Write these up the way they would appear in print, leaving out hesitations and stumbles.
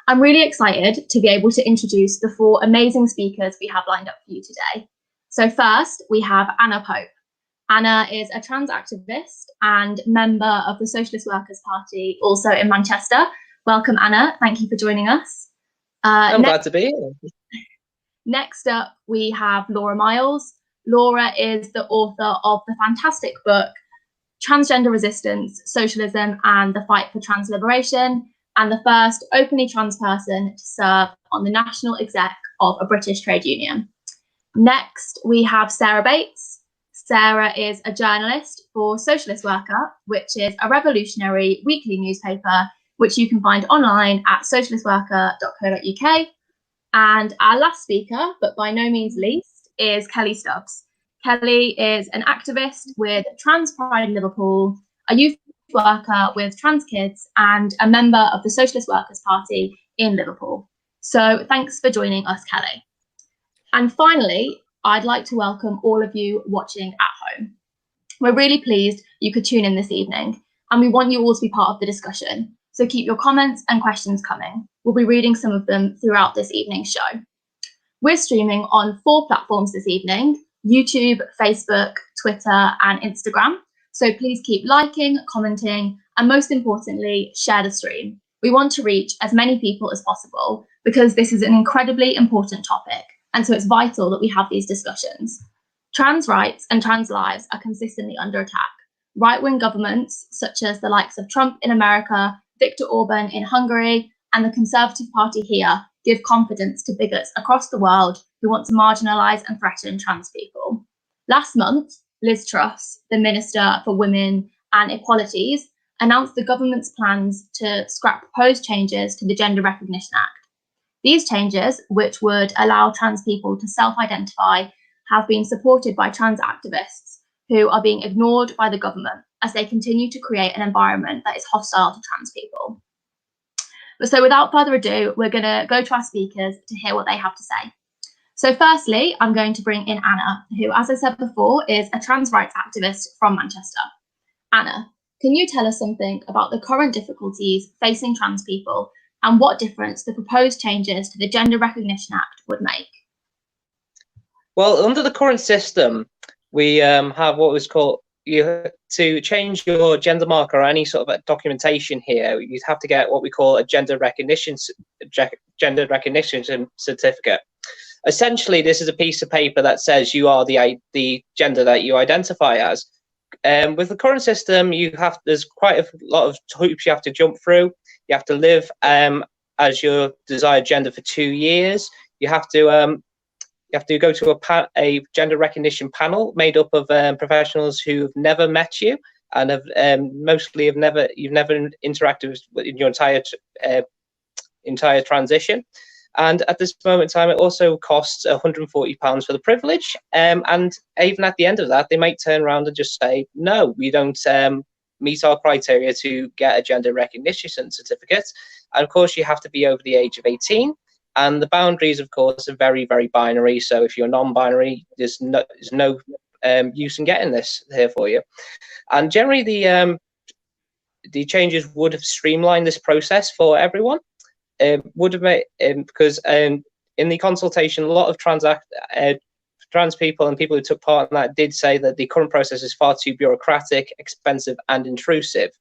I'm really excited to be able to introduce the 4 amazing speakers we have lined up for you today. So first, we have Anna Pope. Anna is a trans activist and member of the Socialist Workers' Party, also in Manchester. Welcome, Anna. Thank you for joining us. I'm glad to be here. Next up, we have Laura Miles. Laura is the author of the fantastic book, Transgender Resistance, Socialism and the Fight for Trans Liberation, and the first openly trans person to serve on the national exec of a British trade union. Next, we have Sarah Bates. Sarah is a journalist for Socialist Worker, which is a revolutionary weekly newspaper, which you can find online at socialistworker.co.uk. And our last speaker, but by no means least, is Kelly Stubbs. Kelly is an activist with Trans Pride Liverpool, a youth worker with trans kids, and a member of the Socialist Workers' Party in Liverpool. So thanks for joining us, Kelly. And finally, I'd like to welcome all of you watching at home. We're really pleased you could tune in this evening, and we want you all to be part of the discussion. So keep your comments and questions coming. We'll be reading some of them throughout this evening's show. We're streaming on 4 platforms this evening: YouTube, Facebook, Twitter, and Instagram. So please keep liking, commenting, and most importantly, share the stream. We want to reach as many people as possible because this is an incredibly important topic. And so it's vital that we have these discussions. Trans rights and trans lives are consistently under attack. Right-wing governments, such as the likes of Trump in America, Viktor Orban in Hungary, and the Conservative Party here, give confidence to bigots across the world who want to marginalise and threaten trans people. Last month, Liz Truss, the Minister for Women and Equalities, announced the government's plans to scrap proposed changes to the Gender Recognition Act. These changes, which would allow trans people to self-identify, have been supported by trans activists who are being ignored by the government as they continue to create an environment that is hostile to trans people. So without further ado, we're going to go to our speakers to hear what they have to say. So firstly, I'm going to bring in Anna, who, as I said before, is a trans rights activist from Manchester. Anna, can you tell us something about the current difficulties facing trans people and what difference the proposed changes to the Gender Recognition Act would make? Well, under the current system, we have what was called, to change your gender marker or any sort of documentation here, you'd have to get what we call a gender recognition certificate. Essentially, this is a piece of paper that says you are the gender that you identify as. With the current system, there's quite a lot of hoops you have to jump through. You have to live as your desired gender for 2 years. You have to go to a gender recognition panel made up of professionals who've never met you and have you've never interacted with in your entire transition. And at this moment in time, it also costs £140 for the privilege. And even at the end of that, they might turn around and just say, no, we don't meet our criteria to get a gender recognition certificate. And of course, you have to be over the age of 18. And the boundaries, of course, are very, very binary. So if you're non-binary, there's no use in getting this here for you. And generally, the changes would have streamlined this process for everyone. Would have made because in the consultation, a lot of trans people and people who took part in that did say that the current process is far too bureaucratic, expensive, and intrusive.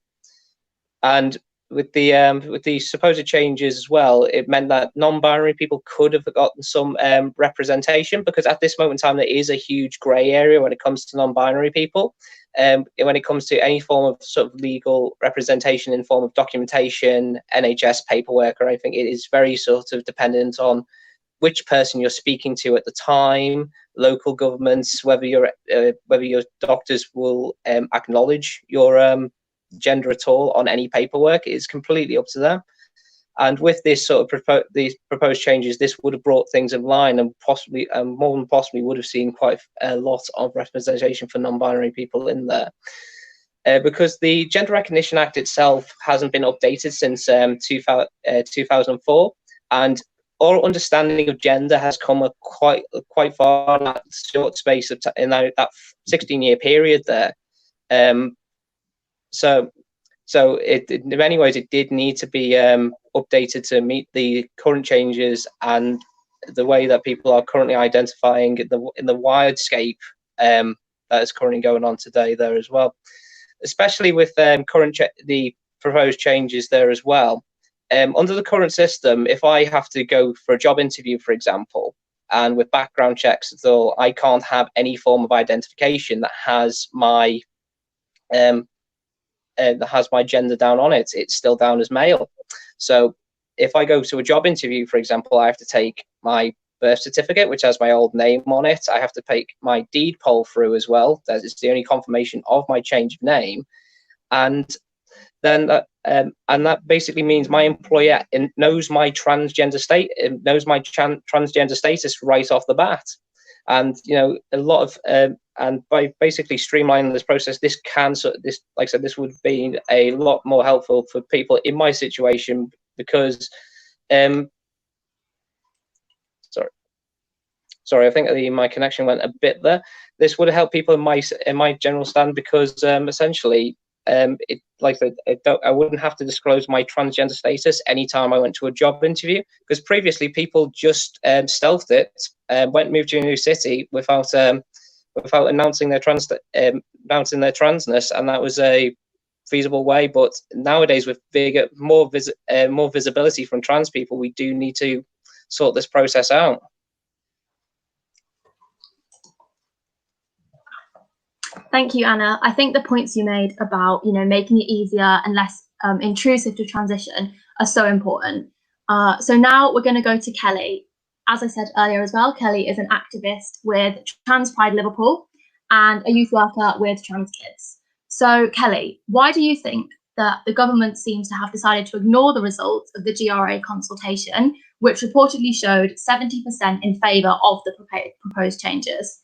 And with the supposed changes as well, it meant that non-binary people could have gotten some representation, because at this moment in time there is a huge grey area when it comes to non-binary people. When it comes to any form of sort of legal representation in form of documentation, NHS paperwork or anything, it is very sort of dependent on which person you're speaking to at the time, local governments, whether your doctors will acknowledge your gender at all on any paperwork. It is completely up to them. And with this sort of these proposed changes, this would have brought things in line, and possibly, more than possibly, would have seen quite a lot of representation for non-binary people in there. Because the Gender Recognition Act itself hasn't been updated since 2004, and our understanding of gender has come quite far in that short space in that 16-year period there. So So in many ways, it did need to be updated to meet the current changes and the way that people are currently identifying in the windscape that is currently going on today there as well, especially with the proposed changes there as well. Under the current system, if I have to go for a job interview, for example, and with background checks, though, I can't have any form of identification that has my gender down on it. It's still down as male. So if I go to a job interview, for example, I have to take my birth certificate, which has my old name on it. I have to take my deed poll through as well. That is the only confirmation of my change of name. And then that basically means my employer knows my transgender transgender status right off the bat. And a lot of and by basically streamlining this process, this like I said, this would be a lot more helpful for people in my situation, because sorry, I think my connection went a bit there. This would help people in my general stand, because essentially, I wouldn't have to disclose my transgender status anytime I went to a job interview, because previously people just stealthed it, moved to a new city without announcing their transness, and that was a feasible way. But nowadays, with more visibility from trans people, we do need to sort this process out. Thank you, Anna. I think the points you made about making it easier and less intrusive to transition are so important. So now we're going to go to Kelly. As I said earlier as well, Kelly is an activist with Trans Pride Liverpool and a youth worker with trans kids. So Kelly, why do you think that the government seems to have decided to ignore the results of the GRA consultation, which reportedly showed 70% in favour of the proposed changes?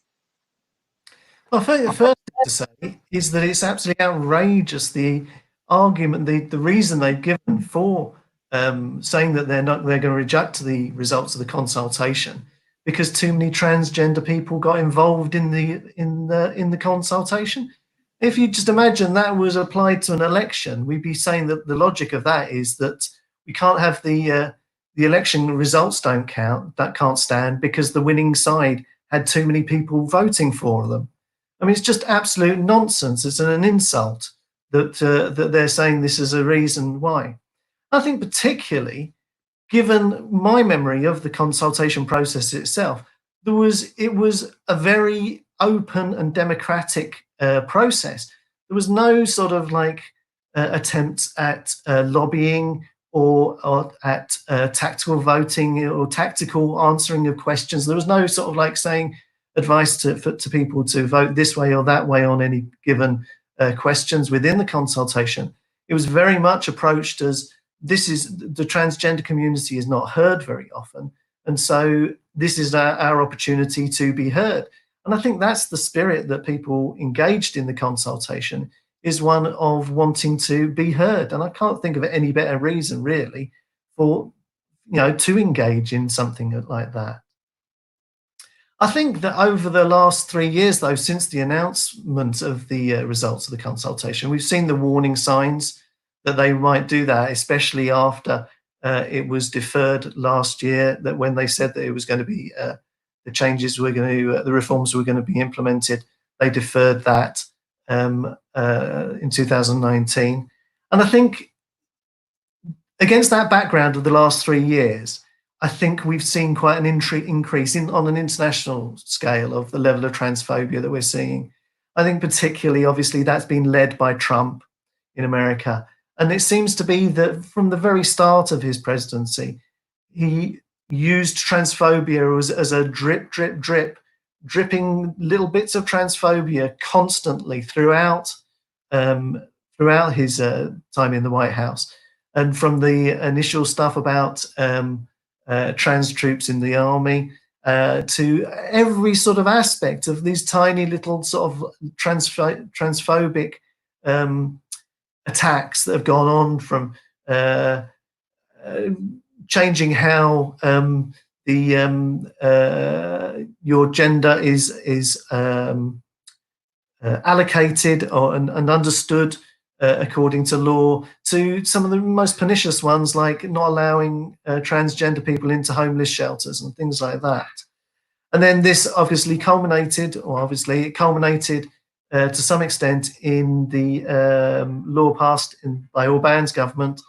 Well, I think the first thing to say is that it's absolutely outrageous, the argument, the reason they've given for saying that they're going to reject the results of the consultation, because too many transgender people got involved in the consultation. If you just imagine that was applied to an election, we'd be saying that the logic of that is that we can't have the election results that can't stand because the winning side had too many people voting for them. I mean, it's just absolute nonsense. It's an insult that they're saying this is a reason why. I think particularly, given my memory of the consultation process itself, it was a very open and democratic process. There was no sort of attempts at lobbying or at tactical voting or tactical answering of questions. There was no sort of saying advice to people to vote this way or that way on any given questions within the consultation. It was very much approached as the transgender community is not heard very often, and so this is our opportunity to be heard. And I think that's the spirit that people engaged in the consultation, is one of wanting to be heard. And I can't think of any better reason really for to engage in something like that. I think that over the last 3 years, though, since the announcement of the results of the consultation, we've seen the warning signs that they might do that, especially after it was deferred last year, that when they said that it was going to be, the reforms were going to be implemented, they deferred that in 2019. And I think against that background of the last 3 years, I think we've seen quite an increase on an international scale of the level of transphobia that we're seeing. I think particularly, obviously, that's been led by Trump in America. And it seems to be that from the very start of his presidency, he used transphobia as a dripping little bits of transphobia constantly throughout his time in the White House. And from the initial stuff about trans troops in the army, to every sort of aspect of these tiny little sort of transphobic attacks that have gone on, from changing how your gender is allocated and understood, according to law, to some of the most pernicious ones, like not allowing transgender people into homeless shelters and things like that. And then this obviously culminated to some extent in the law passed by Orbán's government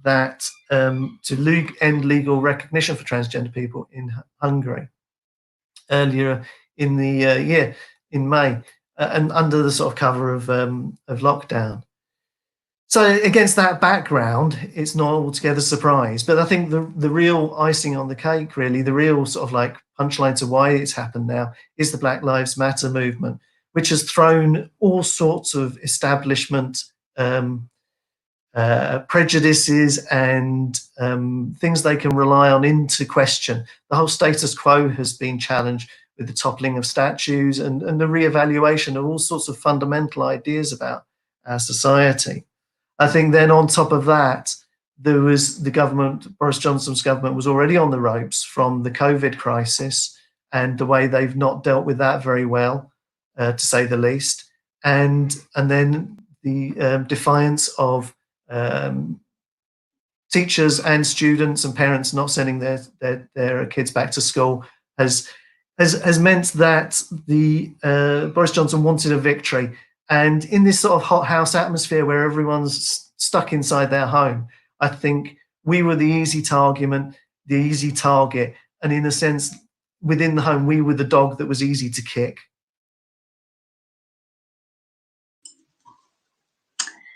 that to end legal recognition for transgender people in Hungary earlier in the year, in May, and under the sort of cover of lockdown. So against that background, it's not altogether a surprise. But I think the real icing on the cake, really, the real sort of like punchline to why it's happened now is the Black Lives Matter movement, which has thrown all sorts of establishment prejudices and things they can rely on into question. The whole status quo has been challenged with the toppling of statues and the reevaluation of all sorts of fundamental ideas about our society. I think then on top of that, there was the government, Boris Johnson's government was already on the ropes from the COVID crisis and the way they've not dealt with that very well, to say the least. And then the defiance of teachers and students and parents not sending their kids back to school has meant that the Boris Johnson wanted a victory. And in this sort of hothouse atmosphere where everyone's stuck inside their home, I think we were the easy target, and in a sense, within the home, we were the dog that was easy to kick.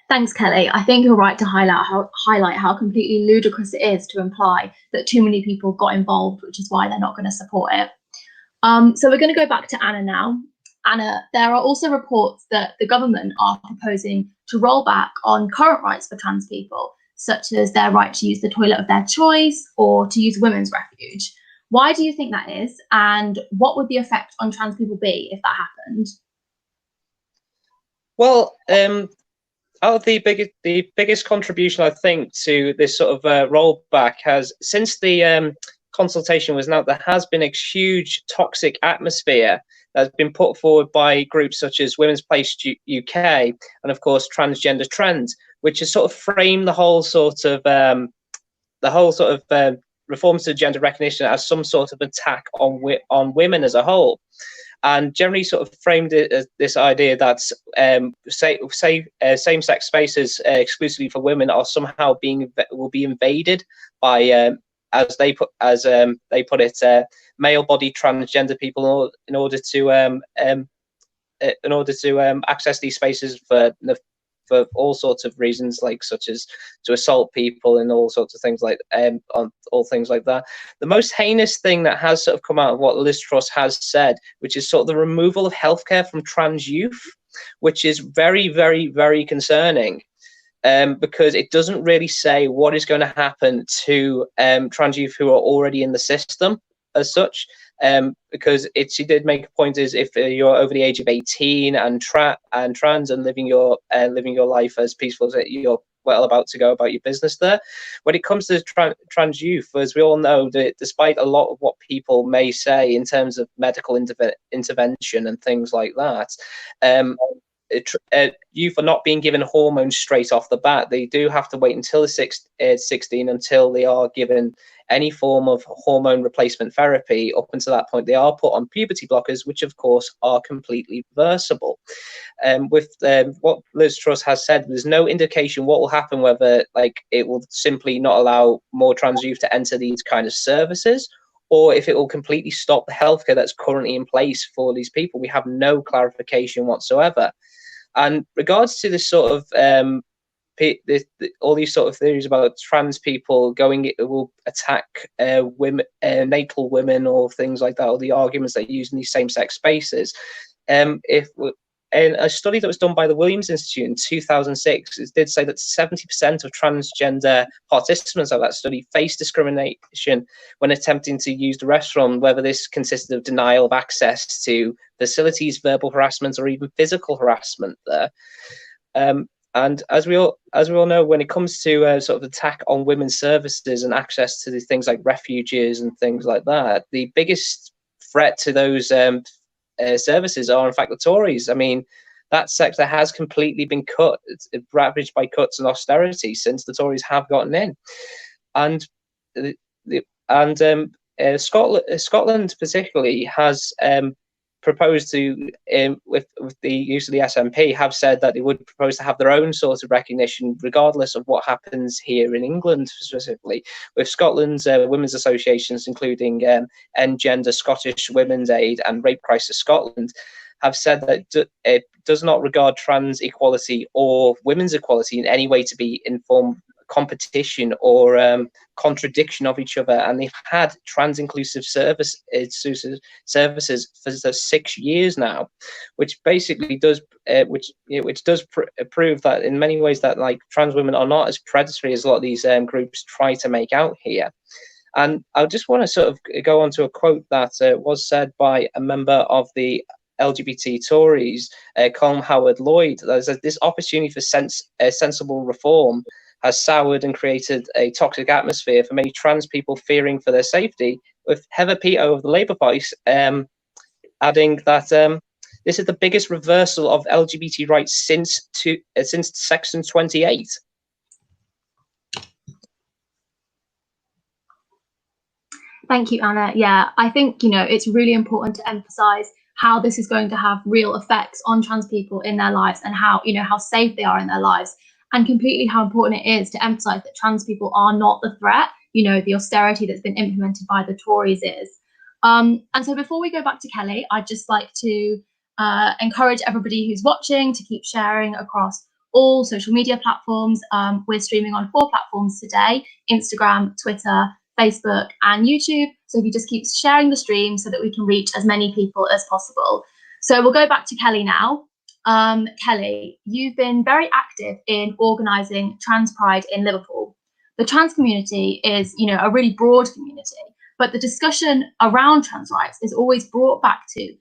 Thanks, Kelly. I think you're right to highlight how completely ludicrous it is to imply that too many people got involved, which is why they're not going to support it. So we're going to go back to Anna now. Anna, there are also reports that the government are proposing to roll back on current rights for trans people, such as their right to use the toilet of their choice or to use women's refuge. Why do you think that is? And what would the effect on trans people be if that happened? Well, the biggest contribution, I think, to this sort of rollback has, since the consultation was announced, there has been a huge toxic atmosphere that's been put forward by groups such as Women's Place UK and, of course, Transgender Trends, which has sort of framed the whole sort of reforms to gender recognition as some sort of attack on women as a whole, and generally sort of framed it as this idea that same-sex spaces exclusively for women are somehow will be invaded by as they put it, male-bodied transgender people in order to access these spaces for all sorts of reasons, such as to assault people and all sorts of things like that. The most heinous thing that has sort of come out of what Liz Truss has said, which is sort of the removal of healthcare from trans youth, which is very, very, very concerning. Because it doesn't really say what is going to happen to trans youth who are already in the system as such. Because she did make a point is if you're over the age of 18 and trans and living your life as peaceful as you're well about to go about your business there. When it comes to trans youth, as we all know, that despite a lot of what people may say in terms of medical intervention and things like that, youth are not being given hormones straight off the bat. They do have to wait until they're 16 until they are given any form of hormone replacement therapy. Up until that point, they are put on puberty blockers, which of course are completely reversible. With what Liz Truss has said, there's no indication what will happen, whether it will simply not allow more trans youth to enter these kind of services, or if it will completely stop the healthcare that's currently in place for these people. We have no clarification whatsoever. And regards to this sort of all these sort of theories about trans people will attack women, natal women, or things like that, or the arguments that are used in these same-sex spaces. In a study that was done by the Williams Institute in 2006, it did say that 70% of transgender participants of that study faced discrimination when attempting to use the restroom, whether this consisted of denial of access to facilities, verbal harassment, or even physical harassment there. And as we all know, when it comes to sort of attack on women's services and access to these things like refuges and things like that, the biggest threat to those services are in fact the Tories. I mean, that sector has completely been cut. It's ravaged by cuts and austerity since the Tories have gotten in, and Scotland particularly has proposed to, with the use of the SNP, have said that they would propose to have their own sort of recognition, regardless of what happens here in England specifically. With Scotland's women's associations, including End Gender, Scottish Women's Aid, and Rape Crisis Scotland, have said that it does not regard trans equality or women's equality in any way to be informed competition or contradiction of each other, and they've had trans-inclusive services for 6 years now, which basically does prove that in many ways that like trans women are not as predatory as a lot of these groups try to make out here. And I just want to sort of go on to a quote that was said by a member of the LGBT Tories, Colm Howard-Lloyd, that says this opportunity for sensible reform has soured and created a toxic atmosphere for many trans people fearing for their safety, with Heather Peto of the Labour Party adding that this is the biggest reversal of LGBT rights since Section 28. Thank you, Anna. Yeah, I think, it's really important to emphasise how this is going to have real effects on trans people in their lives, and how, how safe they are in their lives, and completely how important it is to emphasise that trans people are not the threat. The austerity that's been implemented by the Tories is. And so before we go back to Kelly, I'd just like to encourage everybody who's watching to keep sharing across all social media platforms. We're streaming on 4 platforms today: Instagram, Twitter, Facebook, and YouTube. So if you just keep sharing the stream so that we can reach as many people as possible. So we'll go back to Kelly now. Kelly, you've been very active in organising Trans Pride in Liverpool. The trans community is, a really broad community, but the discussion around trans rights is always brought back to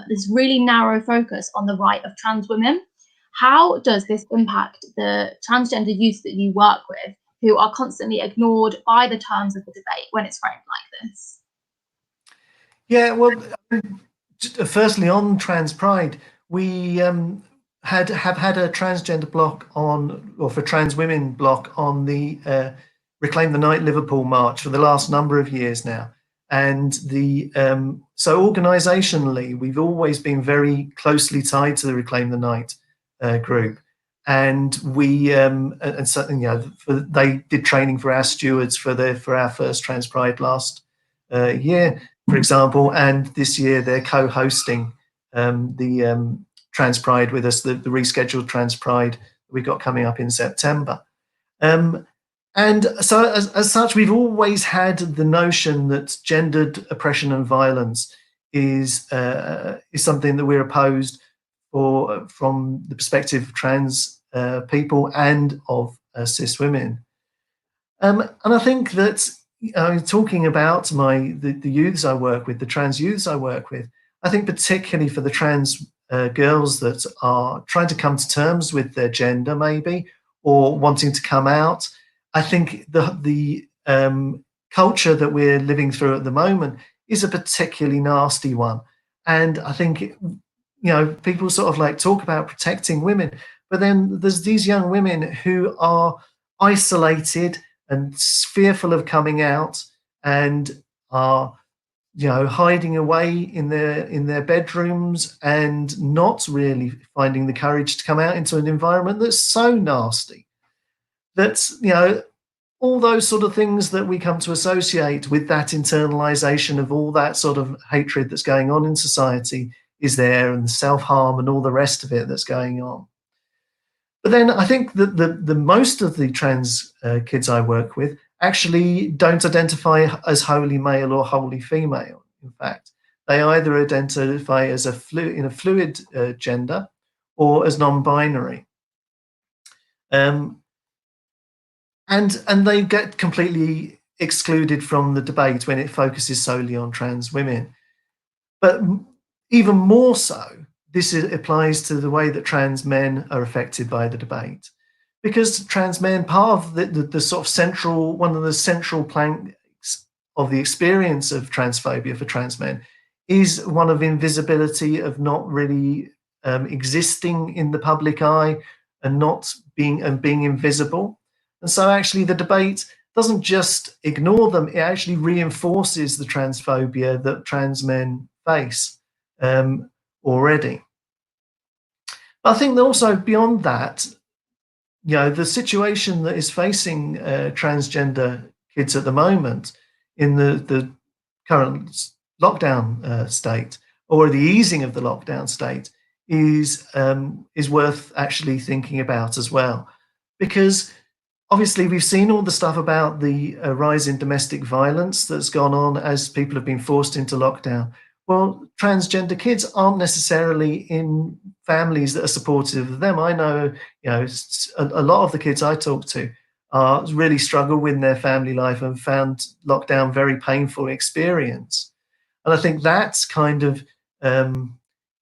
this really narrow focus on the right of trans women. How does this impact the transgender youth that you work with, who are constantly ignored by the terms of the debate when it's framed like this? Yeah, well, firstly, on Trans Pride, we have had a transgender block on, or for trans women block on the Reclaim the Night Liverpool March for the last number of years now. And so organisationally, we've always been very closely tied to the Reclaim the Night group. And we they did training for our stewards for our first Trans Pride last year, for example, and this year they're co-hosting the Trans Pride with us, the rescheduled Trans Pride we got coming up in September. And so as such, we've always had the notion that gendered oppression and violence is something that we're opposed from the perspective of trans people and of cis women. And I think that talking about the youths I work with, the trans youths I work with, I think particularly for the trans girls that are trying to come to terms with their gender maybe, or wanting to come out, I think the culture that we're living through at the moment is a particularly nasty one. And I think, people sort of like talk about protecting women, but then there's these young women who are isolated and fearful of coming out and are, hiding away in their bedrooms and not really finding the courage to come out into an environment that's so nasty. That's, all those sort of things that we come to associate with that internalization of all that sort of hatred that's going on in society is there, and self-harm and all the rest of it that's going on. But then I think that the most of the trans kids I work with actually don't identify as wholly male or wholly female. In fact, they either identify as in a fluid gender or as non-binary. And they get completely excluded from the debate when it focuses solely on trans women. But even more so, this applies to the way that trans men are affected by the debate, because trans men, part of the sort of one of the central planks of the experience of transphobia for trans men is one of invisibility, of not really existing in the public eye and not being invisible. And so actually the debate doesn't just ignore them, it actually reinforces the transphobia that trans men face already. I think that also beyond that, you know, the situation that is facing transgender kids at the moment in the current lockdown state, or the easing of the lockdown state, is worth actually thinking about as well. Because obviously we've seen all the stuff about the rise in domestic violence that's gone on as people have been forced into lockdown. Well, transgender kids aren't necessarily in families that are supportive of them. I know, you know, a lot of the kids I talk to really struggle with their family life and found lockdown very painful experience. And I think that's kind of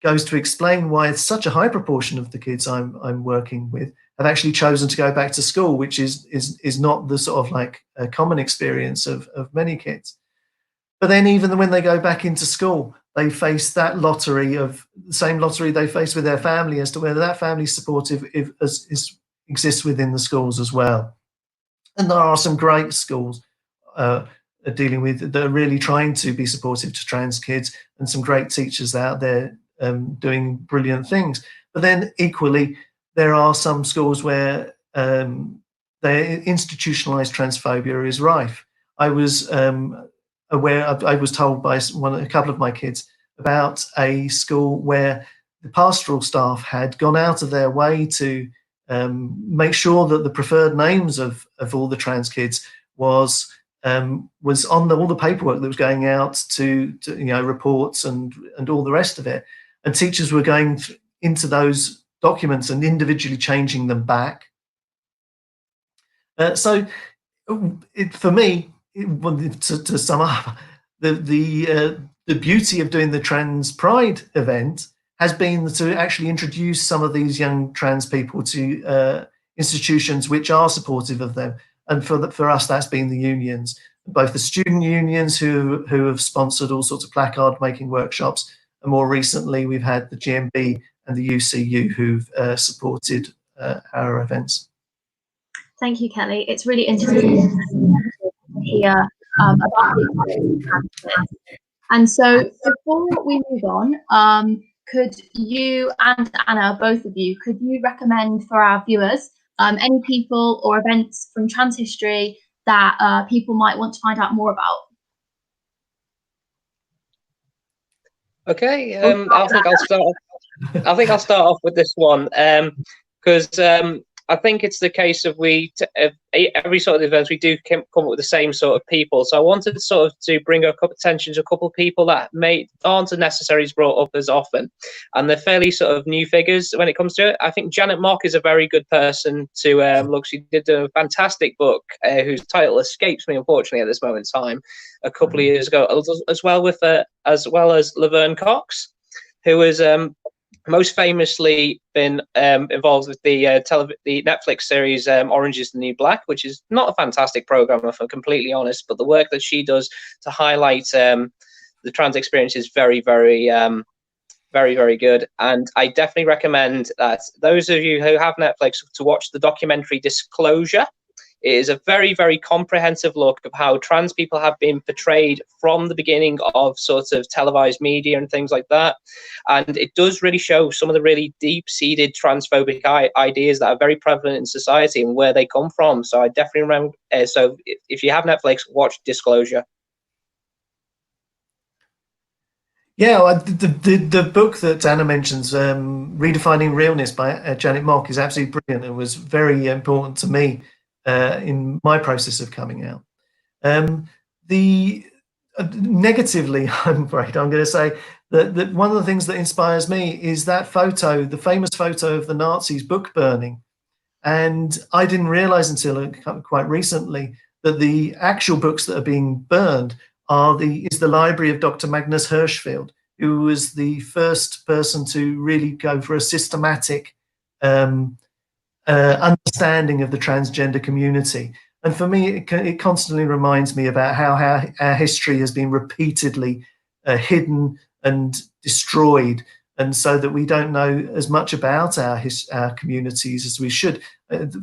goes to explain why it's such a high proportion of the kids I'm working with have actually chosen to go back to school, which is not the sort of like a common experience of many kids. But then even when they go back into school, they face that lottery of the same lottery they face with their family as to whether that family supportive exists within the schools as well. And there are some great schools dealing with that are really trying to be supportive to trans kids, and some great teachers out there doing brilliant things. But then equally, there are some schools where their institutionalized transphobia is rife. I was I was told by a couple of my kids about a school where the pastoral staff had gone out of their way to make sure that the preferred names of all the trans kids was on all the paperwork that was going out to you know, reports and all the rest of it. And teachers were going into those documents and individually changing them back. So for me, to sum up, the beauty of doing the Trans Pride event has been to actually introduce some of these young trans people to institutions which are supportive of them. And for us, that's been the unions, both the student unions who have sponsored all sorts of placard making workshops, and more recently we've had the GMB and the UCU who've supported our events. Thank you, Kelly. It's really interesting to hear about the. And so before we move on, could you and Anna, both of you, could you recommend for our viewers any people or events from trans history that people might want to find out more about? Okay, I think I'll start off with this one because I think it's the case of every sort of events we do come up with the same sort of people. So I wanted to bring attention to a couple of people that aren't necessarily brought up as often, and they're fairly sort of new figures when it comes to it. I think Janet Mock is a very good person to look. She did a fantastic book whose title escapes me unfortunately at this moment in time, a couple of years ago, as well as Laverne Cox, who is most famously been involved with the Netflix series Orange is the New Black, which is not a fantastic program if I'm completely honest, but the work that she does to highlight the trans experience is very, very, very good. And I definitely recommend that those of you who have Netflix to watch the documentary Disclosure. It is a very, very comprehensive look of how trans people have been portrayed from the beginning of sort of televised media and things like that. And it does really show some of the really deep-seated transphobic ideas that are very prevalent in society and where they come from. So I definitely remember, so if you have Netflix, watch Disclosure. Yeah, well, the book that Anna mentions, Redefining Realness by Janet Mock, is absolutely brilliant. It was very important to me in my process of coming out. Negatively, I'm afraid, I'm going to say that one of the things that inspires me is that photo, the famous photo of the Nazis book burning. And I didn't realize until quite recently that the actual books that are being burned is the library of Dr. Magnus Hirschfeld, who was the first person to really go for a systematic understanding of the transgender community. And for me, it constantly reminds me about how our history has been repeatedly hidden and destroyed and so that we don't know as much about our communities as we should.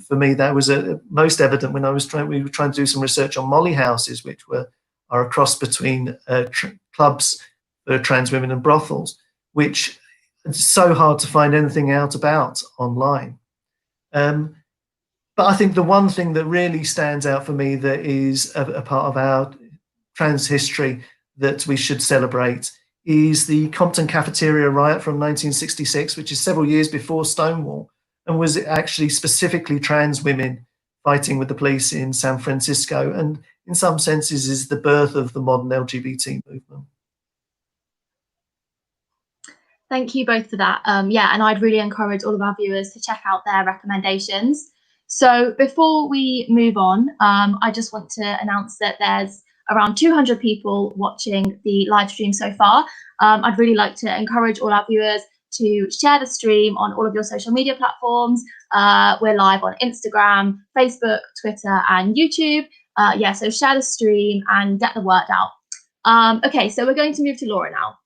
For me, that was most evident when we were trying to do some research on molly houses, which are a cross between clubs for trans women and brothels, which it's so hard to find anything out about online. But I think the one thing that really stands out for me that is a part of our trans history that we should celebrate is the Compton Cafeteria riot from 1966, which is several years before Stonewall, and was actually specifically trans women fighting with the police in San Francisco, and in some senses is the birth of the modern LGBT movement. Thank you both for that. Yeah, and I'd really encourage all of our viewers to check out their recommendations. So before we move on, I just want to announce that there's around 200 people watching the live stream so far. I'd really like to encourage all our viewers to share the stream on all of your social media platforms. We're live on Instagram, Facebook, Twitter, and YouTube. Yeah, so share the stream and get the word out. Okay, so we're going to move to Laura now.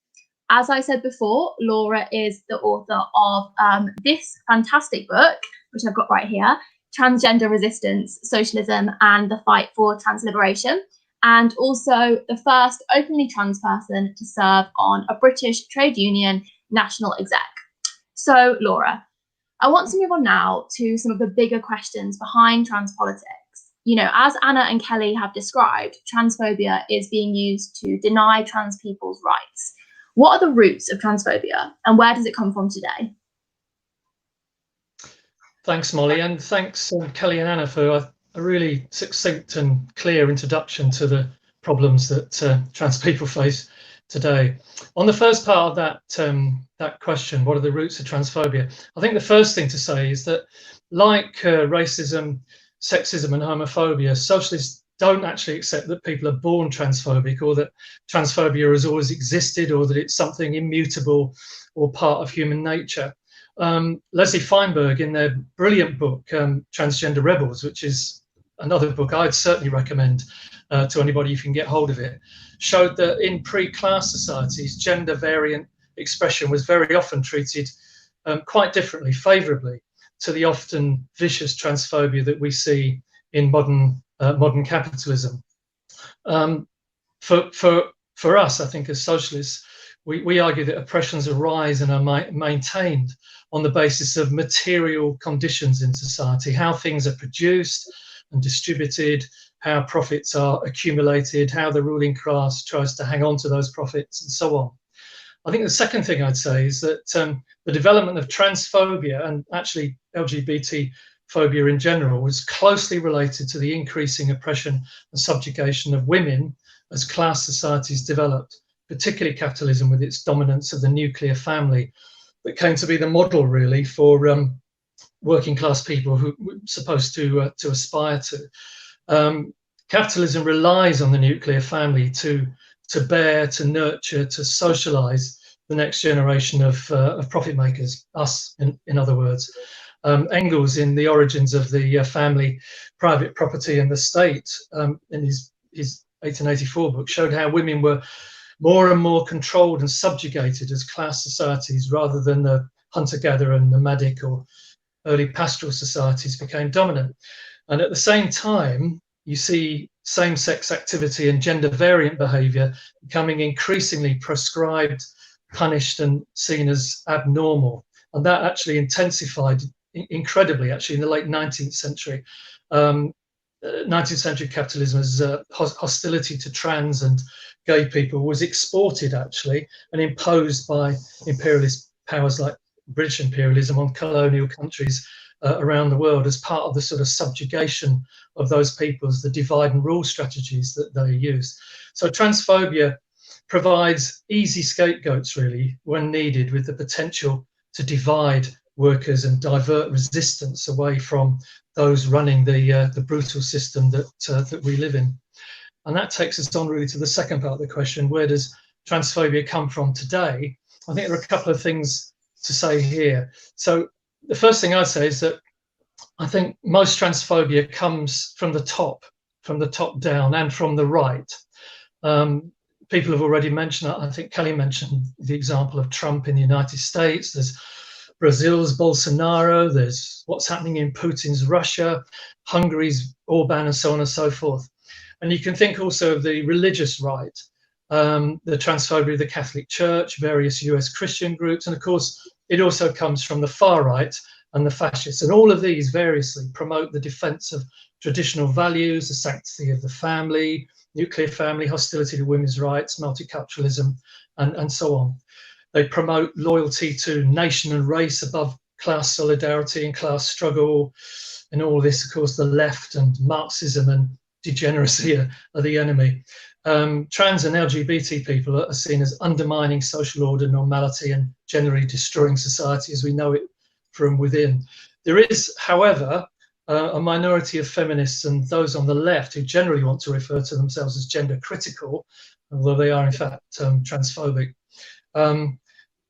As I said before, Laura is the author of this fantastic book, which I've got right here, Transgender Resistance, Socialism, and the Fight for Trans Liberation, and also the first openly trans person to serve on a British trade union national exec. So, Laura, I want to move on now to some of the bigger questions behind trans politics. You know, as Anna and Kelly have described, transphobia is being used to deny trans people's rights. What are the roots of transphobia, and where does it come from today? Thanks, Molly, and thanks, Kelly and Anna, for a really succinct and clear introduction to the problems that trans people face today. On the first part of that question, what are the roots of transphobia? I think the first thing to say is that, like racism, sexism, and homophobia, socialists don't actually accept that people are born transphobic, or that transphobia has always existed, or that it's something immutable or part of human nature. Leslie Feinberg, in their brilliant book, Transgender Rebels, which is another book I'd certainly recommend to anybody who can get hold of it, showed that in pre-class societies, gender variant expression was very often treated quite differently, favourably, to the often vicious transphobia that we see in modern capitalism. For us, I think, as socialists, we argue that oppressions arise and are maintained on the basis of material conditions in society, how things are produced and distributed, how profits are accumulated, how the ruling class tries to hang on to those profits, and so on. I think the second thing I'd say is that the development of transphobia, and actually LGBT phobia in general, was closely related to the increasing oppression and subjugation of women as class societies developed, particularly capitalism with its dominance of the nuclear family, that came to be the model really for working class people who were supposed to aspire to. Capitalism relies on the nuclear family to bear, to nurture, to socialize the next generation of profit makers, us in other words. Engels, in The Origins of the Family, Private Property and the State, in his 1884 book, showed how women were more and more controlled and subjugated as class societies, rather than the hunter-gatherer and nomadic or early pastoral societies became dominant. And at the same time, you see same-sex activity and gender variant behaviour becoming increasingly prescribed, punished, and seen as abnormal. And that actually intensified incredibly, actually, in the late 19th century. 19th century capitalism's hostility to trans and gay people was exported, actually, and imposed by imperialist powers like British imperialism on colonial countries around the world as part of the sort of subjugation of those peoples, the divide and rule strategies that they used. So transphobia provides easy scapegoats, really, when needed, with the potential to divide workers and divert resistance away from those running the brutal system that we live in. And that takes us on really to the second part of the question: where does transphobia come from today? I think there are a couple of things to say here. So the first thing I'd say is that I think most transphobia comes from the top down, and from the right. people have already mentioned, I think Kelly mentioned the example of Trump in the United States. There's Brazil's Bolsonaro, there's what's happening in Putin's Russia, Hungary's Orban, and so on and so forth. And you can think also of the religious right, the transphobia of the Catholic Church, various US Christian groups, and of course, it also comes from the far right and the fascists. And all of these variously promote the defense of traditional values, the sanctity of the family, nuclear family, hostility to women's rights, multiculturalism, and so on. They promote loyalty to nation and race above class solidarity and class struggle. And all this, of course, the left and Marxism and degeneracy are the enemy. Trans and LGBT people are seen as undermining social order, normality, and generally destroying society as we know it from within. There is, however, a minority of feminists and those on the left who generally want to refer to themselves as gender critical, although they are in fact transphobic.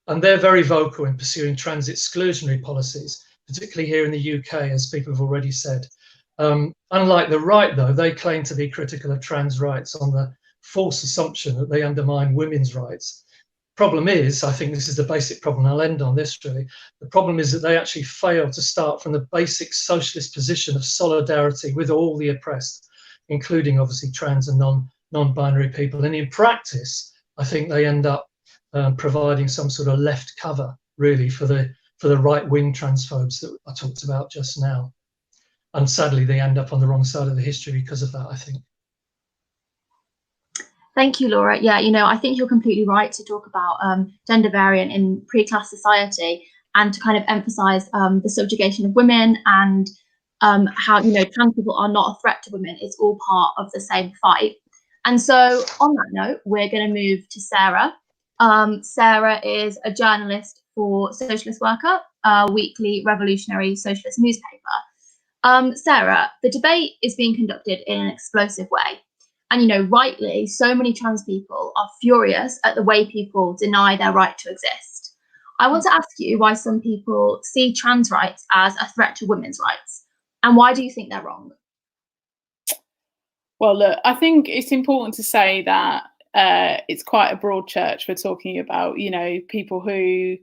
And they're very vocal in pursuing trans-exclusionary policies, particularly here in the UK, as people have already said. Unlike the right, though, they claim to be critical of trans rights on the false assumption that they undermine women's rights. Problem is, I think this is the basic problem, I'll end on this really, the problem is that they actually fail to start from the basic socialist position of solidarity with all the oppressed, including obviously trans and non-binary people. And in practice, I think they end up providing some sort of left cover really for the right-wing transphobes that I talked about just now. And sadly, they end up on the wrong side of the history because of that, I think. Thank you, Laura. Yeah, I think you're completely right to talk about gender variant in pre-class society and to kind of emphasize the subjugation of women and how, trans people are not a threat to women. It's all part of the same fight. And so on that note, we're going to move to Sarah. Sarah is a journalist for Socialist Worker, a weekly revolutionary socialist newspaper. Sarah, the debate is being conducted in an explosive way. And, rightly, so many trans people are furious at the way people deny their right to exist. I want to ask you why some people see trans rights as a threat to women's rights. And why do you think they're wrong? Well, look, I think it's important to say that it's quite a broad church we're talking about, people who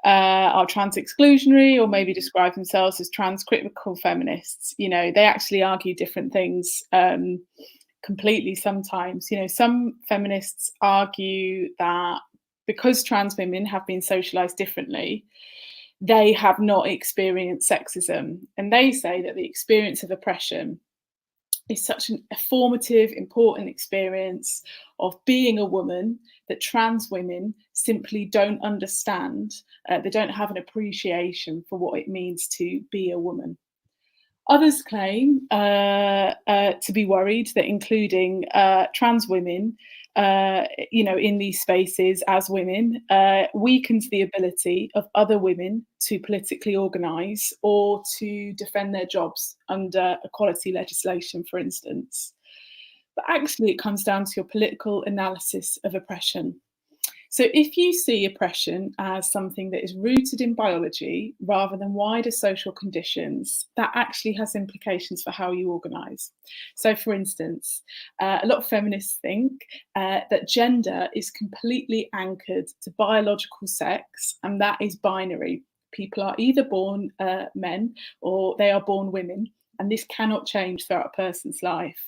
are trans-exclusionary or maybe describe themselves as trans-critical feminists. They actually argue different things completely sometimes. Some feminists argue that because trans women have been socialized differently, they have not experienced sexism. And they say that the experience of oppression is such a formative, important experience of being a woman that trans women simply don't understand. They don't have an appreciation for what it means to be a woman. Others claim to be worried that including trans women, in these spaces as women weakens the ability of other women to politically organise or to defend their jobs under equality legislation, for instance. But actually, it comes down to your political analysis of oppression. So if you see oppression as something that is rooted in biology rather than wider social conditions, that actually has implications for how you organise. So for instance, a lot of feminists think that gender is completely anchored to biological sex, and that is binary. People are either born men or they are born women, and this cannot change throughout a person's life.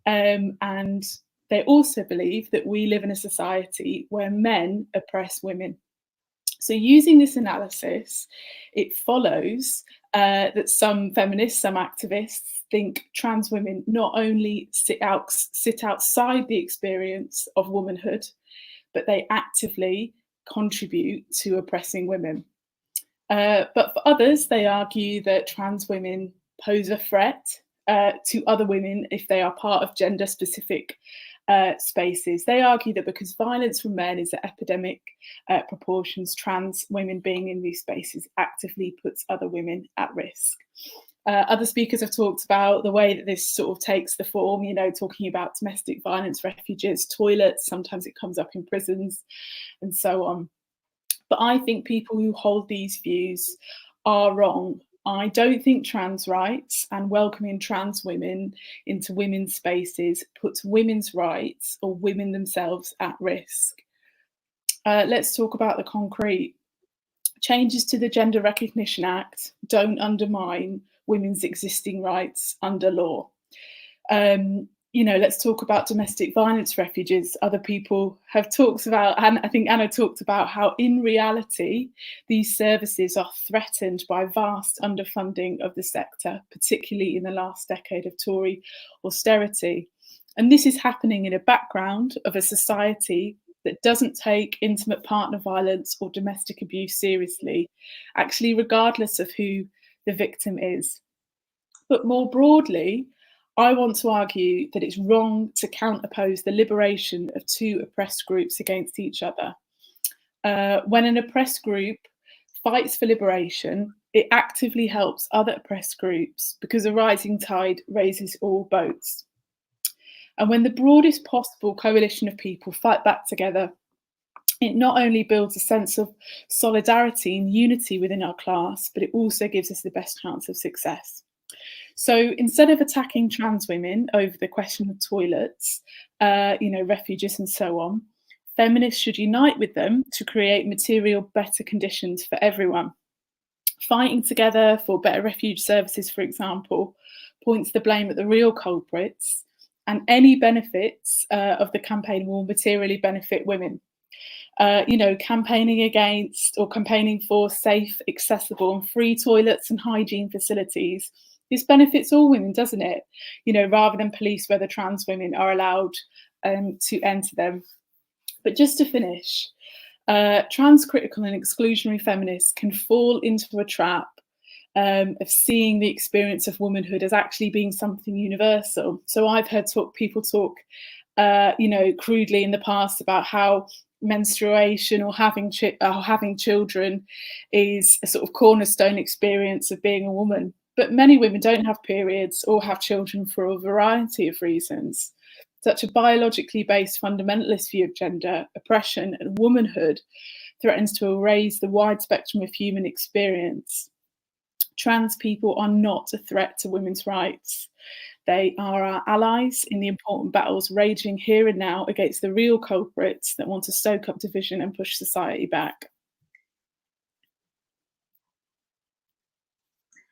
And they also believe that we live in a society where men oppress women. So using this analysis, it follows that some feminists, some activists think trans women not only sit outside the experience of womanhood, but they actively contribute to oppressing women. But for others, they argue that trans women pose a threat to other women if they are part of gender-specific spaces. They argue that because violence from men is at epidemic proportions, trans women being in these spaces actively puts other women at risk. Other speakers have talked about the way that this sort of takes the form, talking about domestic violence refuges, toilets, sometimes it comes up in prisons and so on. But I think people who hold these views are wrong I don't think trans rights and welcoming trans women into women's spaces puts women's rights or women themselves at risk. Let's talk about the concrete. Changes to the Gender Recognition Act don't undermine women's existing rights under law. You know, let's talk about domestic violence refuges. Other people have talked about, and I think Anna talked about how in reality, these services are threatened by vast underfunding of the sector, particularly in the last decade of Tory austerity. And this is happening in a background of a society that doesn't take intimate partner violence or domestic abuse seriously, actually regardless of who the victim is. But more broadly, I want to argue that it's wrong to counteroppose the liberation of two oppressed groups against each other. When an oppressed group fights for liberation, it actively helps other oppressed groups because a rising tide raises all boats. And when the broadest possible coalition of people fight back together, it not only builds a sense of solidarity and unity within our class, but it also gives us the best chance of success. So instead of attacking trans women over the question of toilets, you know, refuges and so on, feminists should unite with them to create material better conditions for everyone. Fighting together for better refuge services, for example, points the blame at the real culprits, and any benefits of the campaign will materially benefit women. You know, campaigning against or campaigning for safe, accessible and free toilets and hygiene facilities, this benefits all women, doesn't it? You know, rather than police whether trans women are allowed to enter them. But just to finish, trans critical and exclusionary feminists can fall into a trap of seeing the experience of womanhood as actually being something universal. So I've heard people talk, you know, crudely in the past about how menstruation or having children is a sort of cornerstone experience of being a woman. But many women don't have periods or have children for a variety of reasons. Such a biologically based fundamentalist view of gender, oppression and womanhood threatens to erase the wide spectrum of human experience. Trans people are not a threat to women's rights. They are our allies in the important battles raging here and now against the real culprits that want to stoke up division and push society back.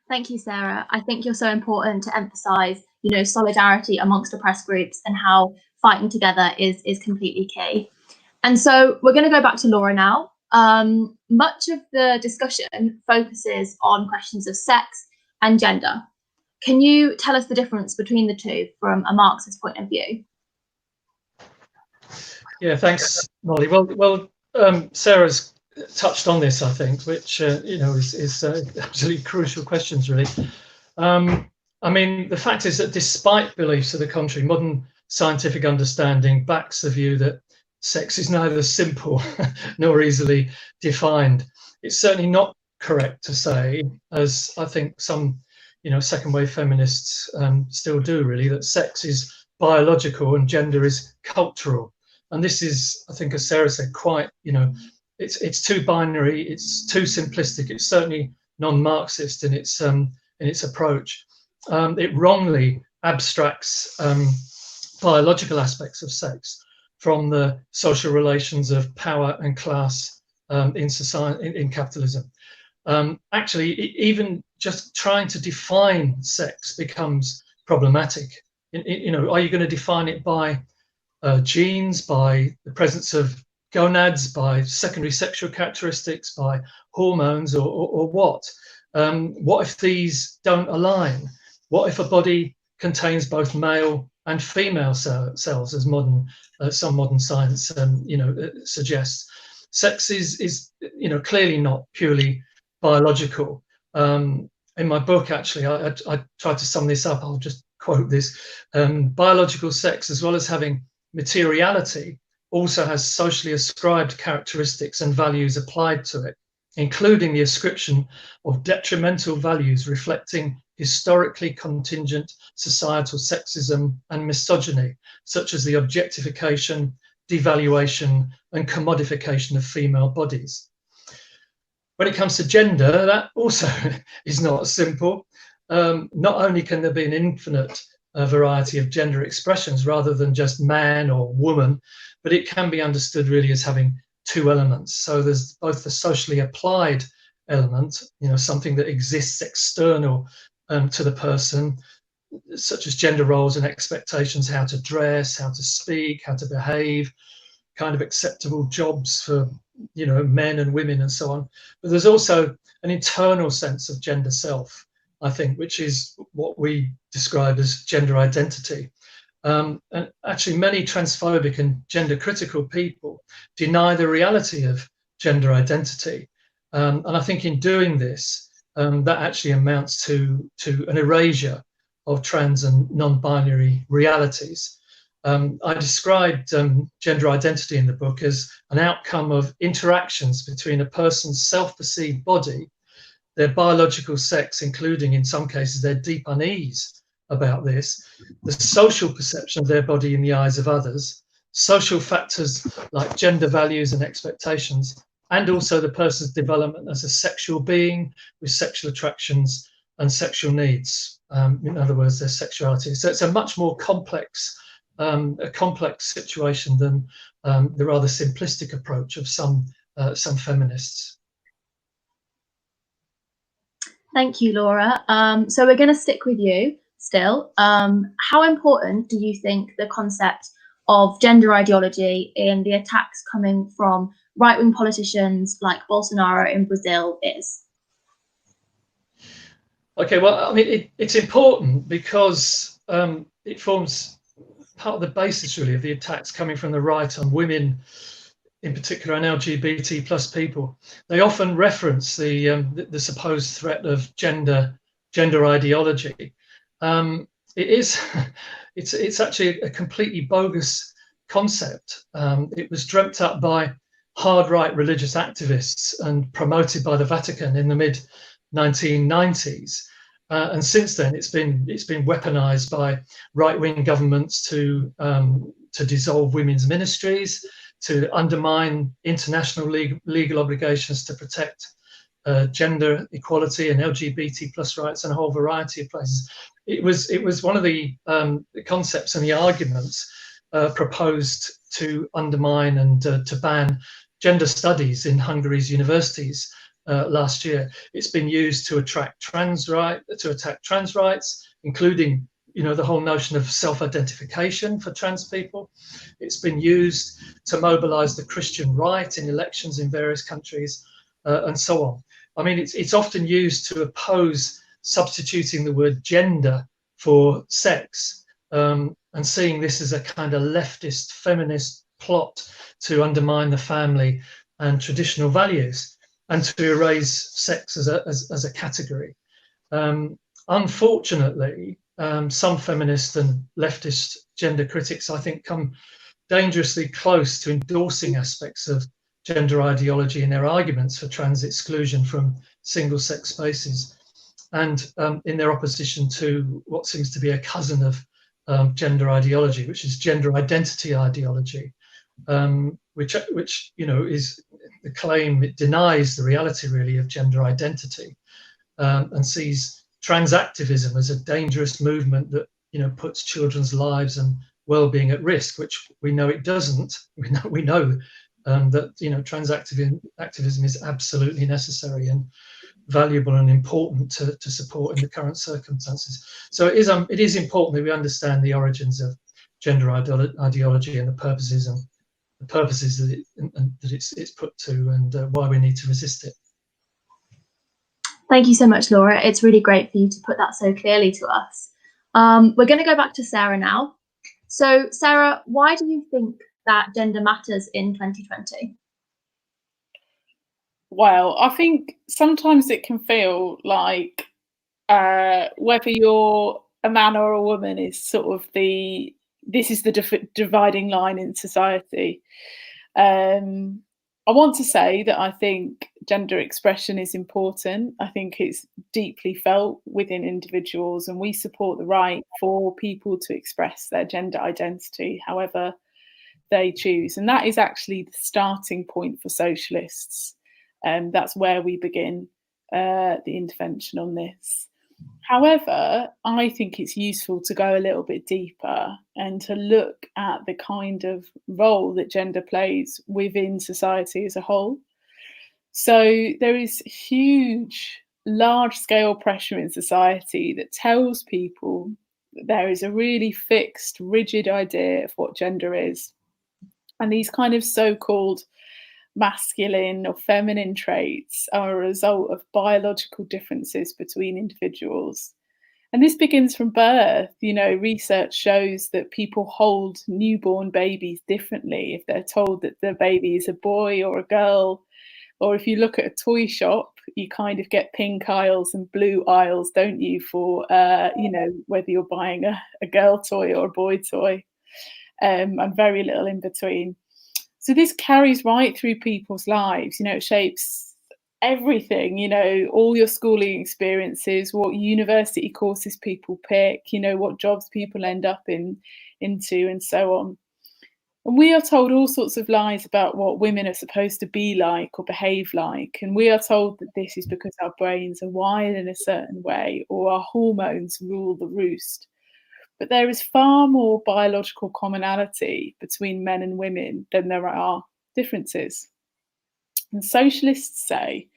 Thank you, Sarah. I think you're so important to emphasise, you know, solidarity amongst oppressed groups and how fighting together is completely key. And so we're going to go back to Laura now. Much of the discussion focuses on questions of sex and gender. Can you tell us the difference between the two from a Marxist point of view? Yeah, thanks, Molly. Well, Sarah's touched on this, I think, which you know is absolutely crucial questions, really. I mean, the fact is that despite beliefs to the contrary, modern scientific understanding backs the view that sex is neither simple nor easily defined. It's certainly not correct to say, as I think some, you know, second wave feminists still do, really, that sex is biological and gender is cultural. And this is, I think, as Sarah said, quite, you know, it's too binary, it's too simplistic, it's certainly non-Marxist in its approach. It wrongly abstracts biological aspects of sex from the social relations of power and class in society, in capitalism. Actually, even just trying to define sex becomes problematic. You know, are you going to define it by genes, by the presence of gonads, by secondary sexual characteristics, by hormones, or what? What if these don't align? What if a body contains both male and female cells, as some modern science you know, suggests? Sex is you know, clearly not purely biological. In my book, actually, I tried to sum this up. I'll just quote this. Biological sex, as well as having materiality, also has socially ascribed characteristics and values applied to it, including the ascription of detrimental values reflecting historically contingent societal sexism and misogyny, such as the objectification, devaluation, and commodification of female bodies. When it comes to gender, that also is not simple. Not only can there be an infinite variety of gender expressions rather than just man or woman, but it can be understood really as having two elements. So there's both the socially applied element, something that exists external to the person, such as gender roles and expectations, how to dress, how to speak, how to behave, kind of acceptable jobs for men and women and so on. But there's also an internal sense of gender self, I think, which is what we describe as gender identity. And actually many transphobic and gender critical people deny the reality of gender identity. And I think in doing this, that actually amounts to an erasure of trans and non-binary realities. I described gender identity in the book as an outcome of interactions between a person's self-perceived body, their biological sex, including in some cases their deep unease about this, the social perception of their body in the eyes of others, social factors like gender values and expectations, and also the person's development as a sexual being with sexual attractions and sexual needs. In other words, their sexuality. So it's a much more complex situation than the rather simplistic approach of some feminists. Thank you, Laura. So we're going to stick with you still. How important do you think the concept of gender ideology in the attacks coming from right-wing politicians like Bolsonaro in Brazil is? Okay, well, I mean, it's important because it forms part of the basis, really, of the attacks coming from the right on women, in particular, and LGBT plus people. They often reference the supposed threat of gender ideology. It's actually a completely bogus concept. It was dreamt up by hard right religious activists and promoted by the Vatican in the mid 1990s. And since then, it's been weaponized by right-wing governments to dissolve women's ministries, to undermine international legal obligations to protect gender equality and LGBT plus rights and a whole variety of places. It was one of the concepts and the arguments proposed to undermine and to ban gender studies in Hungary's universities. Last year, it's been used to attack trans rights, including the whole notion of self-identification for trans people. It's been used to mobilize the Christian right in elections in various countries, and so on. I mean, it's often used to oppose substituting the word gender for sex, and seeing this as a kind of leftist feminist plot to undermine the family and traditional values, and to erase sex as a category. Unfortunately, some feminist and leftist gender critics, I think, come dangerously close to endorsing aspects of gender ideology in their arguments for trans exclusion from single-sex spaces, and in their opposition to what seems to be a cousin of gender ideology, which is gender identity ideology, which is the claim. It denies the reality, really, of gender identity, and sees trans activism as a dangerous movement that puts children's lives and well-being at risk, which we know it doesn't. We know that trans activism is absolutely necessary and valuable and important to support in the current circumstances. So it is important that we understand the origins of gender ideology and the purposes that it's put to, and why we need to resist it. Thank you so much, Laura. It's really great for you to put that so clearly to us. We're going to go back to Sarah now. So, Sarah, why do you think that gender matters in 2020? Well, I think sometimes it can feel like whether you're a man or a woman is sort of the dividing line in society. I want to say that I think gender expression is important. I think it's deeply felt within individuals, and we support the right for people to express their gender identity however they choose. And that is actually the starting point for socialists. That's where we begin the intervention on this. However, I think it's useful to go a little bit deeper and to look at the kind of role that gender plays within society as a whole. So there is huge, large-scale pressure in society that tells people that there is a really fixed, rigid idea of what gender is. And these kind of so-called masculine or feminine traits are a result of biological differences between individuals. And this begins from birth. You know, research shows that people hold newborn babies differently if they're told that the baby is a boy or a girl. Or if you look at a toy shop, you kind of get pink aisles and blue aisles, don't you, for, you know, whether you're buying a girl toy or a boy toy, and very little in between. So this carries right through people's lives. You know, it shapes everything, you know, all your schooling experiences, what university courses people pick, you know, what jobs people end up into, and so on. And we are told all sorts of lies about what women are supposed to be like or behave like. And we are told that this is because our brains are wired in a certain way or our hormones rule the roost. But there is far more biological commonality between men and women than there are differences. And socialists say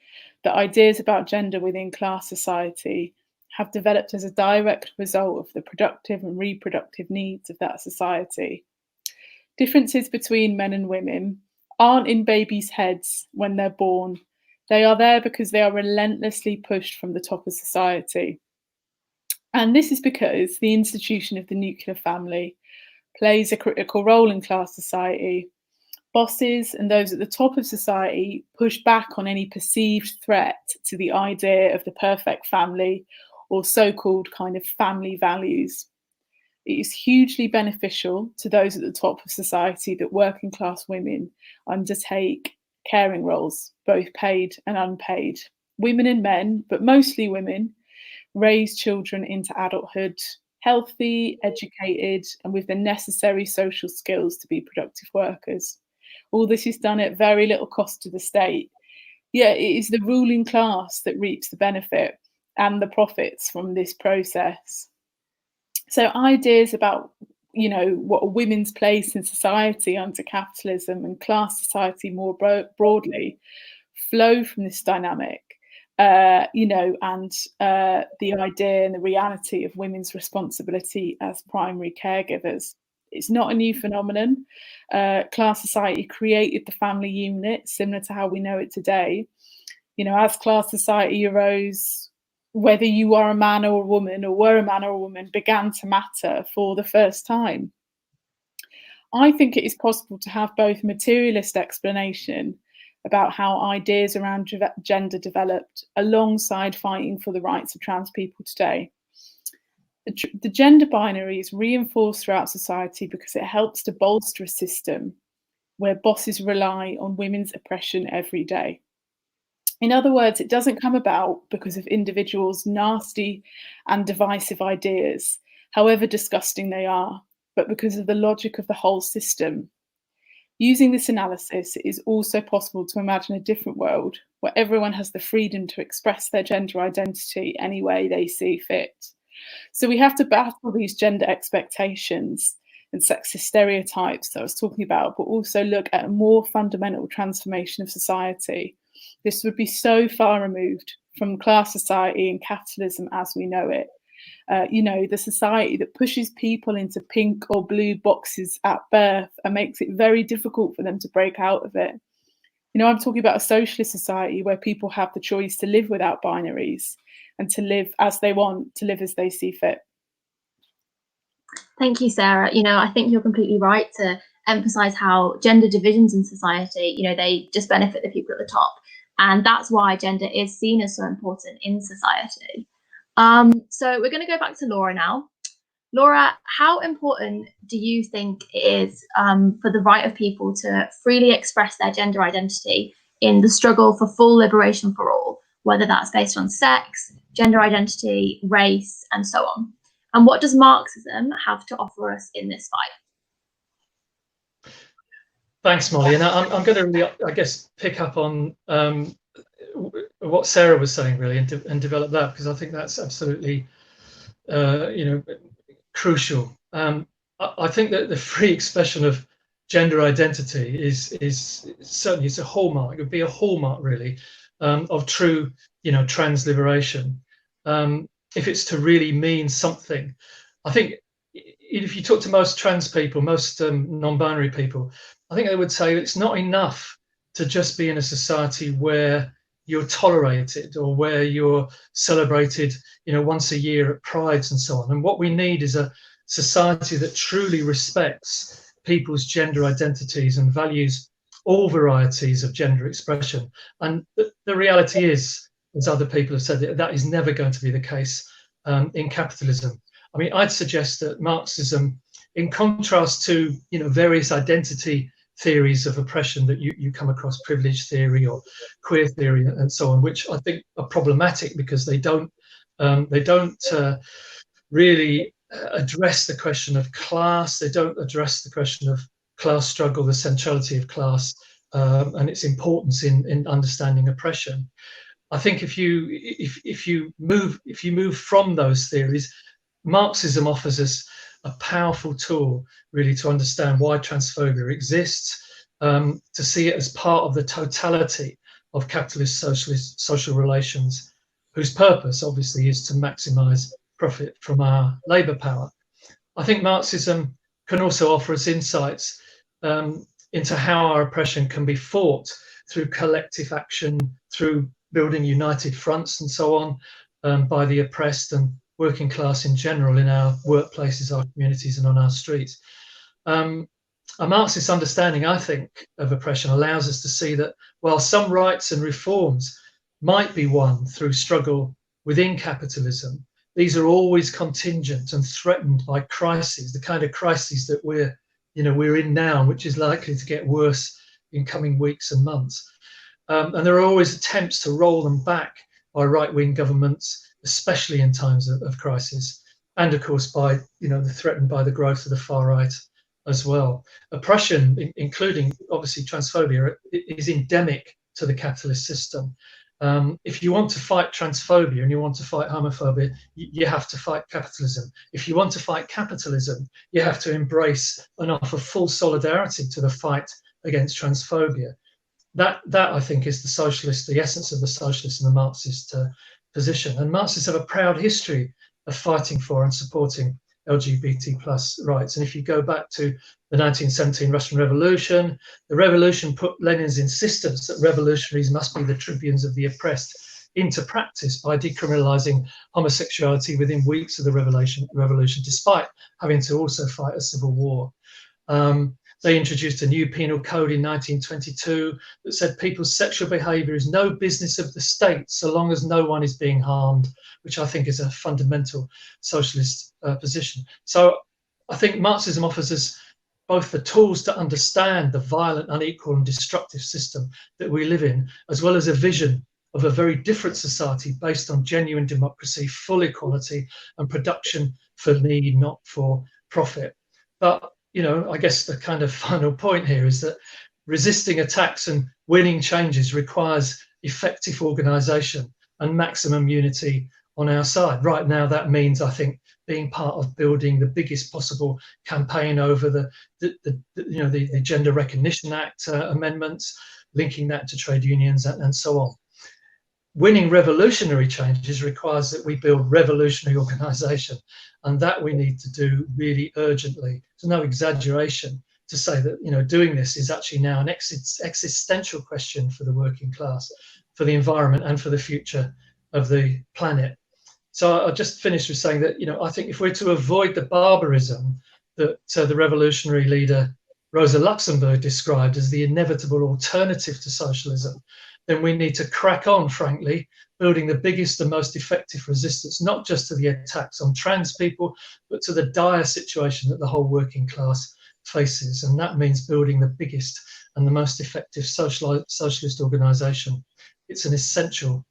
that ideas about gender within class society have developed as a direct result of the productive and reproductive needs of that society. Differences between men and women aren't in babies' heads when they're born. They are there because they are relentlessly pushed from the top of society. And this is because the institution of the nuclear family plays a critical role in class society. Bosses and those at the top of society push back on any perceived threat to the idea of the perfect family or so-called kind of family values. It is hugely beneficial to those at the top of society that working class women undertake caring roles, both paid and unpaid. Women and men, but mostly women, raise children into adulthood, healthy, educated, and with the necessary social skills to be productive workers. All this is done at very little cost to the state. Yet it is the ruling class that reaps the benefit and the profits from this process. So ideas about, you know, what a women's place in society under capitalism and class society more broadly flow from this dynamic, you know, and the idea and the reality of women's responsibility as primary caregivers. It's not a new phenomenon. Class society created the family unit, similar to how we know it today. You know, as class society arose, whether you are a man or a woman or were a man or a woman began to matter for the first time. I think it is possible to have both materialist explanation about how ideas around gender developed alongside fighting for the rights of trans people today. The gender binary is reinforced throughout society because it helps to bolster a system where bosses rely on women's oppression every day. In other words, it doesn't come about because of individuals' nasty and divisive ideas, however disgusting they are, but because of the logic of the whole system. Using this analysis, it is also possible to imagine a different world where everyone has the freedom to express their gender identity any way they see fit. So we have to battle these gender expectations and sexist stereotypes that I was talking about, but also look at a more fundamental transformation of society. This would be so far removed from class society and capitalism as we know it. You know, the society that pushes people into pink or blue boxes at birth and makes it very difficult for them to break out of it. You know, I'm talking about a socialist society where people have the choice to live without binaries and to live as they want, to live as they see fit. Thank you, Sarah. You know, I think you're completely right to emphasize how gender divisions in society, you know, they just benefit the people at the top. And that's why gender is seen as so important in society. So we're going to go back to Laura now. Laura, how important do you think it is for the right of people to freely express their gender identity in the struggle for full liberation for all, whether that's based on sex, gender identity, race, and so on? And what does Marxism have to offer us in this fight? Thanks, Molly. And I'm going to really, I guess, pick up on what Sarah was saying really, and develop that, because I think that's absolutely crucial. I think that the free expression of gender identity is certainly, it's a hallmark. It would be a hallmark really of true trans liberation. If it's to really mean something, I think if you talk to most trans people, most non-binary people, I think they would say it's not enough to just be in a society where you're tolerated or where you're celebrated, once a year at prides and so on. And what we need is a society that truly respects people's gender identities and values all varieties of gender expression. And the reality is, as other people have said, that is never going to be the case in capitalism. I mean, I'd suggest that Marxism, in contrast to various identity theories of oppression that you come across, privilege theory or queer theory and so on, which I think are problematic because they don't really address the question of class. They don't address the question of class struggle, the centrality of class, and its importance in understanding oppression. I think if you move from those theories, Marxism offers us a powerful tool really to understand why transphobia exists, to see it as part of the totality of capitalist socialist social relations, whose purpose obviously is to maximize profit from our labor power. I think Marxism can also offer us insights into how our oppression can be fought through collective action, through building united fronts and so on, by the oppressed and working class in general in our workplaces, our communities and on our streets. A Marxist understanding, I think, of oppression allows us to see that while some rights and reforms might be won through struggle within capitalism, these are always contingent and threatened by crises, the kind of crises that we're in now, which is likely to get worse in coming weeks and months. And there are always attempts to roll them back by right-wing governments, especially in times of crisis, and of course by threatened by the growth of the far right as well. Oppression, including obviously transphobia, is endemic to the capitalist system. If you want to fight transphobia and you want to fight homophobia, you have to fight capitalism. If you want to fight capitalism, you have to embrace and offer full solidarity to the fight against transphobia. That I think is the essence of the socialist and the Marxist position. And Marxists have a proud history of fighting for and supporting LGBT plus rights. And if you go back to the 1917 Russian Revolution, the revolution put Lenin's insistence that revolutionaries must be the tribunes of the oppressed into practice by decriminalizing homosexuality within weeks of the revolution, despite having to also fight a civil war. They introduced a new penal code in 1922 that said people's sexual behaviour is no business of the state so long as no one is being harmed, which I think is a fundamental socialist position. So I think Marxism offers us both the tools to understand the violent, unequal and destructive system that we live in, as well as a vision of a very different society based on genuine democracy, full equality and production for need, not for profit. But I guess the kind of final point here is that resisting attacks and winning changes requires effective organisation and maximum unity on our side. Right now, that means, I think, being part of building the biggest possible campaign over the Gender Recognition Act amendments, linking that to trade unions and so on. Winning revolutionary changes requires that we build revolutionary organisation, and that we need to do really urgently. There's no exaggeration to say that doing this is actually now an existential question for the working class, for the environment, and for the future of the planet. So I'll just finish with saying that I think if we're to avoid the barbarism that the revolutionary leader Rosa Luxemburg described as the inevitable alternative to socialism, then we need to crack on, frankly, building the biggest and most effective resistance, not just to the attacks on trans people, but to the dire situation that the whole working class faces. And that means building the biggest and the most effective socialist organisation. It's an essential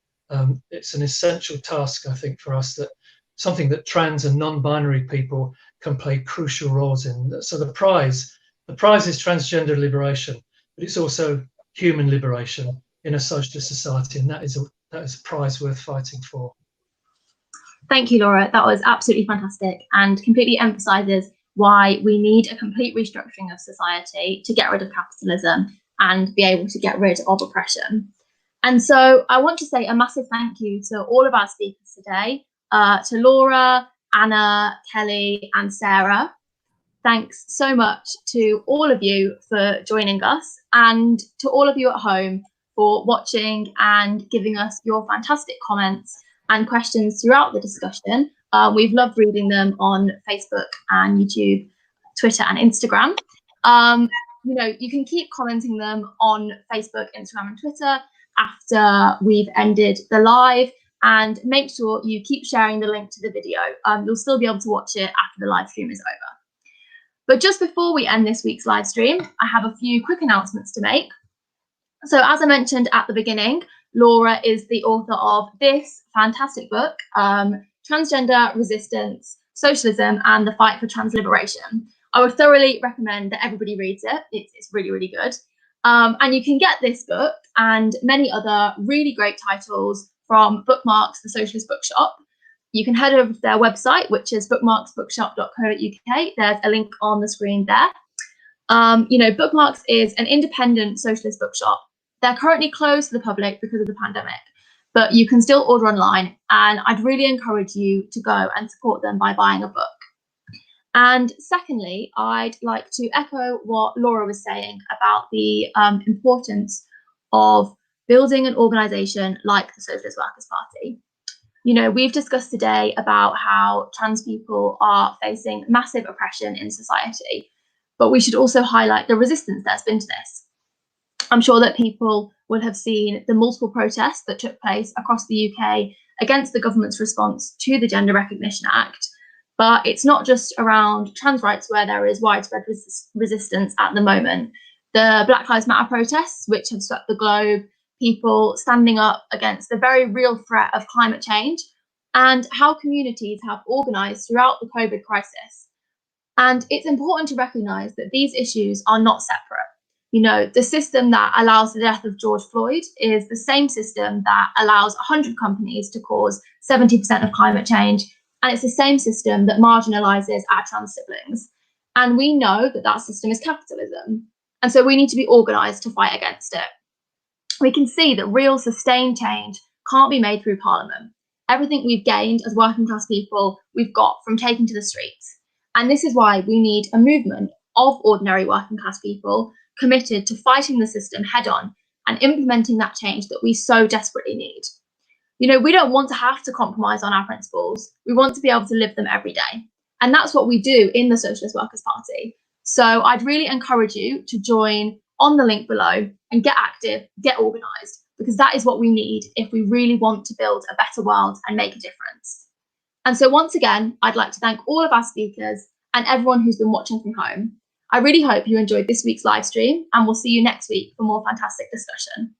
task, I think, for us, that something that trans and non-binary people can play crucial roles in. So the prize is transgender liberation, but it's also human liberation. in a socialist society, and that is a prize worth fighting for. Thank you, Laura. That was absolutely fantastic and completely emphasises why we need a complete restructuring of society to get rid of capitalism and be able to get rid of oppression. And so I want to say a massive thank you to all of our speakers today, to Laura, Anna, Kelly, and Sarah. Thanks so much to all of you for joining us, and to all of you at home for watching and giving us your fantastic comments and questions throughout the discussion. We've loved reading them on Facebook and YouTube, Twitter and Instagram. You know, you can keep commenting them on Facebook, Instagram and Twitter after we've ended the live, and make sure you keep sharing the link to the video. You'll still be able to watch it after the live stream is over. But just before we end this week's live stream, I have a few quick announcements to make. So as I mentioned at the beginning, Laura is the author of this fantastic book, Transgender Resistance, Socialism and the Fight for Trans Liberation. I would thoroughly recommend that everybody reads it. It's really, really good. And you can get this book and many other really great titles from Bookmarks, the Socialist Bookshop. You can head over to their website, which is bookmarksbookshop.co.uk. There's a link on the screen there. You know, Bookmarks is an independent socialist bookshop. They're currently closed to the public because of the pandemic, but you can still order online, and I'd really encourage you to go and support them by buying a book. And secondly, I'd like to echo what Laura was saying about the importance of building an organisation like the Socialist Workers' Party. You know, we've discussed today about how trans people are facing massive oppression in society, but we should also highlight the resistance there's been to this. I'm sure that people will have seen the multiple protests that took place across the UK against the government's response to the Gender Recognition Act. But it's not just around trans rights where there is widespread resistance at the moment. The Black Lives Matter protests, which have swept the globe, people standing up against the very real threat of climate change, and how communities have organised throughout the COVID crisis. And it's important to recognise that these issues are not separate. You know, the system that allows the death of George Floyd is the same system that allows 100 companies to cause 70% of climate change. And it's the same system that marginalises our trans siblings. And we know that that system is capitalism. And so we need to be organised to fight against it. We can see that real sustained change can't be made through Parliament. Everything we've gained as working class people, we've got from taking to the streets. And this is why we need a movement of ordinary working class people committed to fighting the system head on and implementing that change that we so desperately need. You know, we don't want to have to compromise on our principles. We want to be able to live them every day. And that's what we do in the Socialist Workers' Party. So I'd really encourage you to join on the link below and get active, get organised, because that is what we need if we really want to build a better world and make a difference. And so once again, I'd like to thank all of our speakers and everyone who's been watching from home. I really hope you enjoyed this week's live stream, and we'll see you next week for more fantastic discussion.